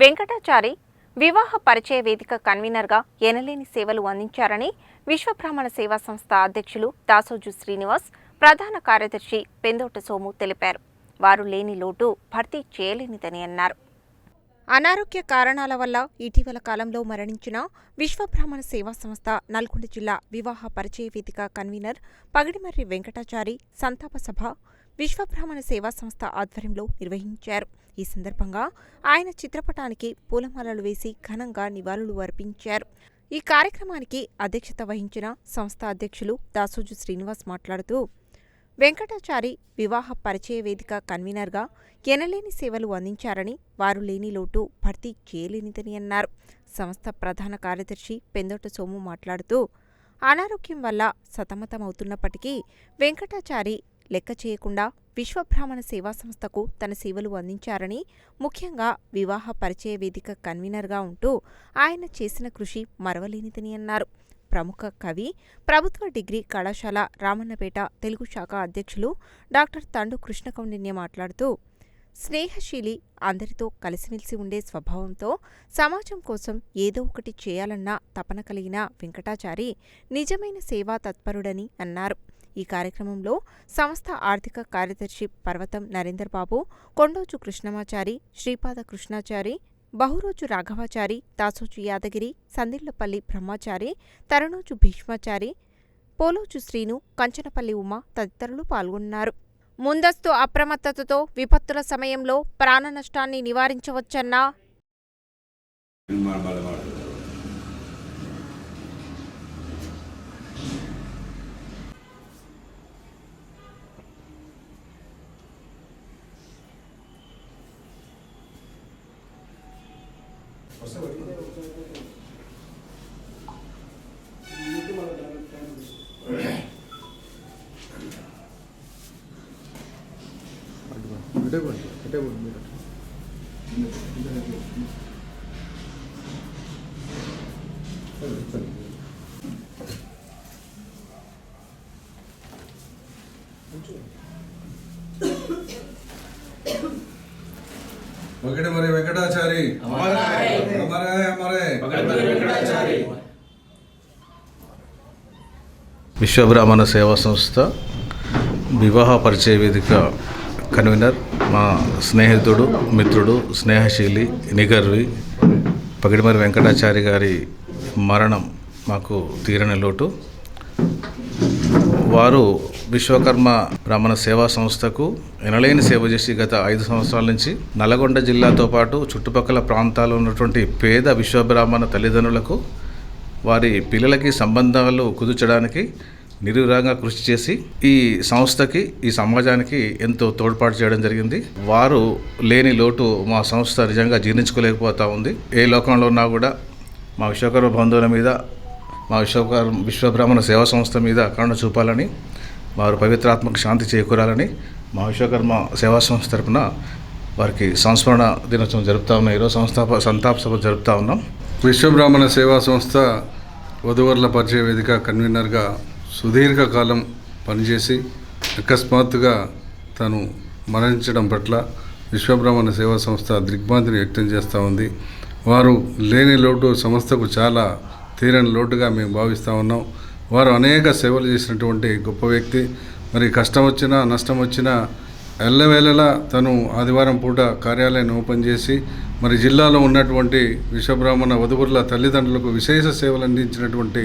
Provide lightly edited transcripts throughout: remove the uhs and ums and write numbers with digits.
వెంకటాచారి వివాహ పరిచయ వేదిక కన్వీనర్గా ఎనలేని సేవలు అందించారని విశ్వబ్రాహ్మణ సేవా సంస్థ అధ్యక్షులు దాసోజు శ్రీనివాస్, ప్రధాన కార్యదర్శి పెందోట సోము తెలిపారు. వారు లేని లోటు భర్తీ చేయలేనిదని అన్నారు. అనారోగ్య కారణాల వల్ల ఇటీవల కాలంలో మరణించిన విశ్వబ్రాహ్మణ సేవా సంస్థ నల్గొండ జిల్లా వివాహ పరిచయ వేదిక కన్వీనర్ పగిడిమర్రి వెంకటాచారి సంతాప సభ విశ్వబ్రాహ్మణ సేవా సంస్థ ఆధ్వర్యంలో నిర్వహించారు. ఈ సందర్భంగా ఆయన చిత్రపటానికి పూలమాలలు వేసి ఘనంగా నివాళులు అర్పించారు. ఈ కార్యక్రమానికి అధ్యక్షత వహించిన సంస్థ అధ్యక్షులు దాసోజు శ్రీనివాస్ మాట్లాడుతూ, వెంకటాచారి వివాహ పరిచయ వేదిక కన్వీనర్గా ఎనలేని సేవలు అందించారని, వారు లేని లోటు భర్తీ చేయలేనిదని అన్నారు. సంస్థ ప్రధాన కార్యదర్శి పెందోట సోము మాట్లాడుతూ, అనారోగ్యం వల్ల సతమతమవుతున్నప్పటికీ వెంకటాచారి లెక్క చేయకుండా విశ్వబ్రాహ్మణ సేవా సంస్థకు తన సేవలు అందించారని, ముఖ్యంగా వివాహ పరిచయ వేదిక కన్వీనర్గా ఉంటూ ఆయన చేసిన కృషి మరవలేనిదని అన్నారు. ప్రముఖ కవి, ప్రభుత్వ డిగ్రీ కళాశాల రామన్నపేట తెలుగు శాఖ అధ్యక్షులు డాక్టర్ తండు కృష్ణకౌండిన్య మాట్లాడుతూ, స్నేహశీలి, అందరితో కలిసిమెలిసి ఉండే స్వభావంతో సమాజం కోసం ఏదో ఒకటి చేయాలన్న తపన కలిగిన వెంకటాచారి నిజమైన సేవా తత్పరుడని అన్నారు. ఈ కార్యక్రమంలో సంస్థ ఆర్థిక కార్యదర్శి పర్వతం నరేందర్ బాబు, కొండోజు కృష్ణమాచారి, శ్రీపాద కృష్ణాచారి, బహురోజు రాఘవాచారి, దాసోజు యాదగిరి, సందిళ్లపల్లి బ్రహ్మచారి, తరుణోజు భీష్మాచారి, పోలోజు శ్రీను, కంచనపల్లి ఉమ తదితరులు పాల్గొన్నారు. ముందస్తు అప్రమత్తతతో విపత్తుల సమయంలో ప్రాణ నష్టాన్ని నివారించవచ్చన్న పగిడిమర్రి వెంకటాచారి విశ్వబ్రాహ్మణ సేవా సంస్థ వివాహ పరిచయ వేదిక కన్వీనర్, మా స్నేహితుడు, మిత్రుడు, స్నేహశీలి, నిగర్వి పగిడిమర్రి వెంకటాచారి గారి మరణం మాకు తీరని లోటు. వారు విశ్వకర్మ బ్రాహ్మణ సేవా సంస్థకు ఎనలేని సేవ చేసి గత 5 సంవత్సరాల నుంచి నల్గొండ జిల్లాతో పాటు చుట్టుపక్కల ప్రాంతాల్లో ఉన్నటువంటి పేద విశ్వబ్రాహ్మణ తల్లిదండ్రులకు వారి పిల్లలకి సంబంధాలు కుదుర్చడానికి నిర్విరామంగా కృషి చేసి ఈ సంస్థకి, ఈ సమాజానికి ఎంతో తోడ్పాటు చేయడం జరిగింది. వారు లేని లోటు మా సంస్థ నిజంగా జీర్ణించుకోలేకపోతూ ఉంది. ఏ లోకంలో ఉన్నా కూడా మా విశ్వకర్మ బంధువుల మీద, మా విశ్వబ్రాహ్మణ సేవా సంస్థ మీద కరుణ చూపాలని, వారు పవిత్రాత్మక శాంతి చేకూరాలని మా విశ్వకర్మ సేవా సంస్థ తరపున వారికి సంస్మరణ దినోత్సవం జరుపుతూ ఉన్నాం. ఈరోజు సంతాప సభ జరుపుతూ ఉన్నాం. విశ్వబ్రాహ్మణ సేవా సంస్థ వధువర్ల పరిచయ వేదిక కన్వీనర్గా సుదీర్ఘకాలం పనిచేసి అకస్మాత్తుగా తను మరణించడం పట్ల విశ్వబ్రాహ్మణ సేవా సంస్థ దిగ్భ్రాంతిని వ్యక్తం చేస్తూ ఉంది. వారు లేని లోటు సంస్థకు చాలా తీరని లోటుగా మేము భావిస్తూ ఉన్నాం. వారు అనేక సేవలు చేసినటువంటి గొప్ప వ్యక్తి. మరి కష్టం వచ్చినా నష్టం వచ్చినా ఎల్లవేళలా తను ఆదివారం పూట కార్యాలయాన్ని ఓపెన్ చేసి మరి జిల్లాలో ఉన్నటువంటి విశ్వబ్రాహ్మణ వధువుల తల్లిదండ్రులకు విశేష సేవలు అందించినటువంటి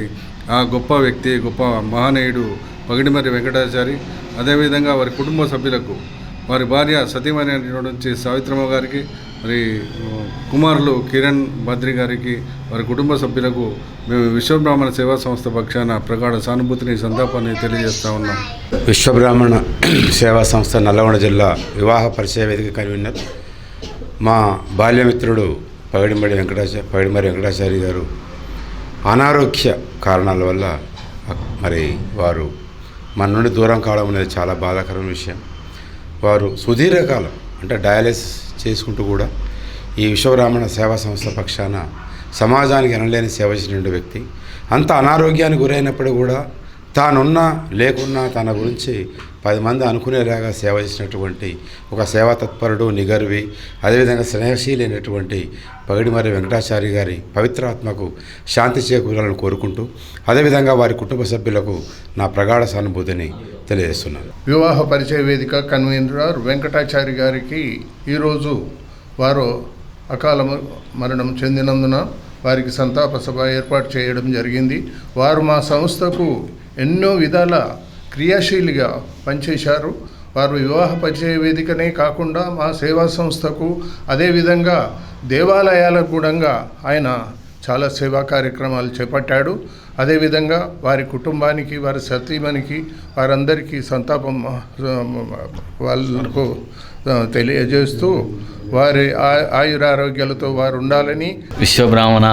ఆ గొప్ప వ్యక్తి, గొప్ప మహనీయుడు పగిడిమర్రి వెంకటాచారి. అదేవిధంగా వారి కుటుంబ సభ్యులకు, వారి భార్య సతీమణి నుంచి సావిత్రమ్మ గారికి, మరి కుమారులు కిరణ్ బద్రి గారికి, వారి కుటుంబ సభ్యులకు మేము విశ్వబ్రాహ్మణ సేవా సంస్థ పక్షాన ప్రగాఢ సానుభూతిని, సంతాపాన్ని తెలియజేస్తూ ఉన్నాం. విశ్వబ్రాహ్మణ సేవా సంస్థ నల్గొండ జిల్లా వివాహ పరిచయ వేదిక కన్వీనర్ మా బాల్యమిత్రుడు పగిడిమర్రి వెంకటాచారి గారు అనారోగ్య కారణాల వల్ల మరి వారు మన నుండి దూరం కావడం అనేది చాలా బాధాకరమైన విషయం. వారు సుదీర్ఘకాలం అంటే డయాలిసిస్ చేసుకుంటూ కూడా ఈ విశ్వబ్రాహ్మణ సేవా సంస్థ పక్షాన సమాజానికి ఎనలేని సేవ చేసినటువంటి వ్యక్తి. అంత అనారోగ్యానికి గురైనప్పుడు కూడా తానున్నా లేకున్నా తన గురించి 10 మంది అనుకునేలాగా సేవ చేసినటువంటి ఒక సేవా తత్పరుడు, నిగర్వి, అదేవిధంగా స్నేహశీలైనటువంటి పగిడిమర్రి వెంకటాచారి గారి పవిత్రాత్మకు శాంతి చేకూరాలని కోరుకుంటూ, అదేవిధంగా వారి కుటుంబ సభ్యులకు నా ప్రగాఢ సానుభూతిని తెలియజేస్తున్నాను. వివాహ పరిచయ వేదిక కన్వీనర్ వెంకటాచారి గారికి ఈరోజు వారు అకాల మరణం చెందినందున వారికి సంతాప సభ ఏర్పాటు చేయడం జరిగింది. వారు మా సంస్థకు ఎన్నో విధాల క్రియాశీలిగా పనిచేశారు. వారు వివాహ పరిచయ వేదికనే కాకుండా మా సేవా సంస్థకు, అదేవిధంగా దేవాలయాలకు కూడా ఆయన చాలా సేవా కార్యక్రమాలు చేపట్టాడు. అదేవిధంగా వారి కుటుంబానికి, వారి సతీమణికి, వారందరికీ సంతాపం వాళ్ళకు తెలియజేస్తూ వారి ఆయురారోగ్యాలతో వారు ఉండాలని. విశ్వబ్రాహ్మణ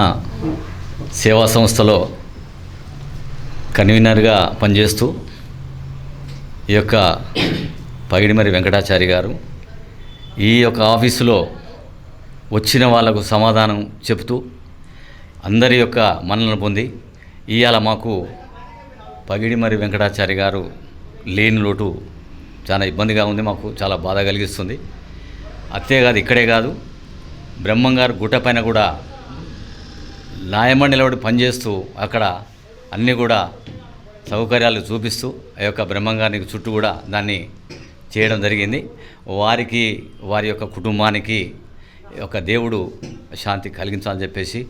సేవా సంస్థలో కన్వీనర్గా పనిచేస్తూ ఈ యొక్క పగిడిమర్రి వెంకటాచారి గారు ఈ యొక్క ఆఫీసులో వచ్చిన వాళ్లకు సమాధానం చెబుతూ అందరి యొక్క మన్ననలు పొంది ఇవాళ మాకు పగిడిమర్రి వెంకటాచారి గారు లేని లోటు చాలా ఇబ్బందిగా ఉంది, మాకు చాలా బాధ కలిగిస్తుంది. అంతేకాదు, ఇక్కడే కాదు, బ్రహ్మంగారు గుట్ట పైన కూడా న్యాయమణి నిలబడి పనిచేస్తూ అక్కడ అన్నీ కూడా సౌకర్యాలు చూపిస్తూ ఆ యొక్క బ్రహ్మంగారికి చుట్టూ కూడా దాన్ని చేయడం జరిగింది. వారికి, వారి యొక్క కుటుంబానికి ఒక దేవుడు శాంతి కలిగించాలని చెప్పేసి